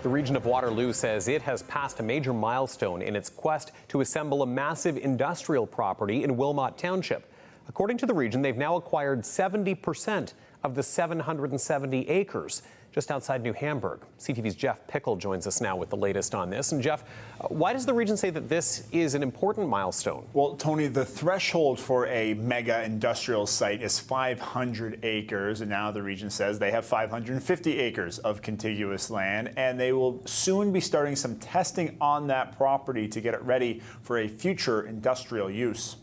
The region of Waterloo says it has passed a major milestone in its quest to assemble a massive industrial property in Wilmot Township. According to the region, they've now acquired 70% of the 770 acres just outside New Hamburg. CTV's Jeff Pickel joins us now with the latest on this. And Jeff, why does the region say that this is an important milestone? Well, Tony, the threshold for a mega industrial site is 500 acres, and now the region says they have 550 acres of contiguous land, and they will soon be starting some testing on that property to get it ready for a future industrial use.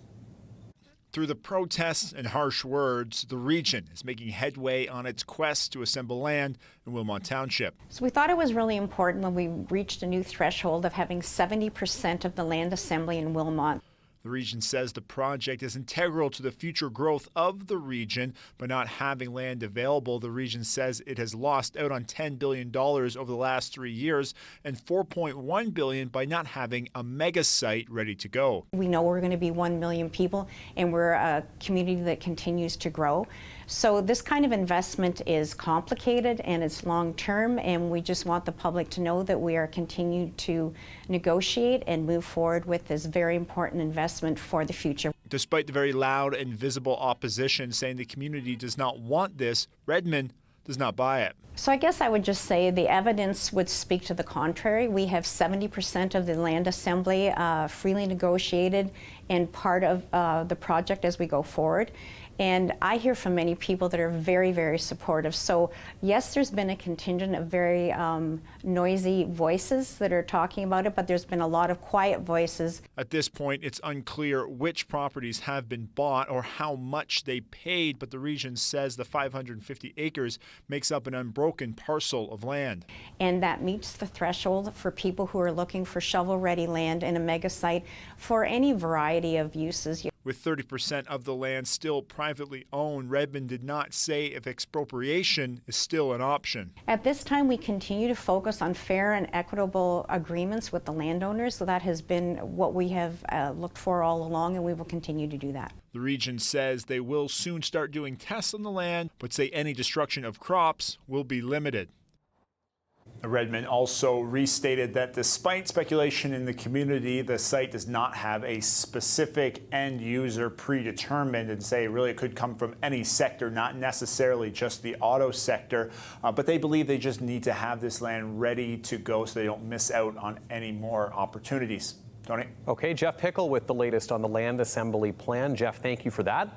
Through the protests and harsh words, the region is making headway on its quest to assemble land in Wilmot Township. So we thought it was really important when we reached a new threshold of having 70% of the land assembly in Wilmot. The region says the project is integral to the future growth of the region. By not having land available, the region says it has lost out on $10 billion over the last 3 years and $4.1 billion by not having a mega site ready to go. We know we're going to be 1 million people, and we're a community that continues to grow. So this kind of investment is complicated and it's long-term, and we just want the public to know that we are continuing to negotiate and move forward with this very important investment for the future. Despite the very loud and visible opposition saying the community does not want this, Redmond does not buy it. So I guess I would just say the evidence would speak to the contrary. We have 70% of the land assembly freely negotiated and part of the project as we go forward. And I hear from many people that are very, very supportive. So yes, there's been a contingent of very noisy voices that are talking about it, but there's been a lot of quiet voices. At this point, it's unclear which properties have been bought or how much they paid, but the region says the 550 acres makes up an unbroken parcel of land. And that meets the threshold for people who are looking for shovel-ready land in a mega site for any variety of uses. With 30% of the land still privately owned, Redmond did not say if expropriation is still an option. At this time, we continue to focus on fair and equitable agreements with the landowners, so that has been what we have looked for all along, and we will continue to do that. The region says they will soon start doing tests on the land, but say any destruction of crops will be limited. Redmond also restated that despite speculation in the community, the site does not have a specific end user predetermined, and say really it could come from any sector, not necessarily just the auto sector. But they believe they just need to have this land ready to go so they don't miss out on any more opportunities. Tony? Okay, Jeff Pickel with the latest on the land assembly plan. Jeff, thank you for that.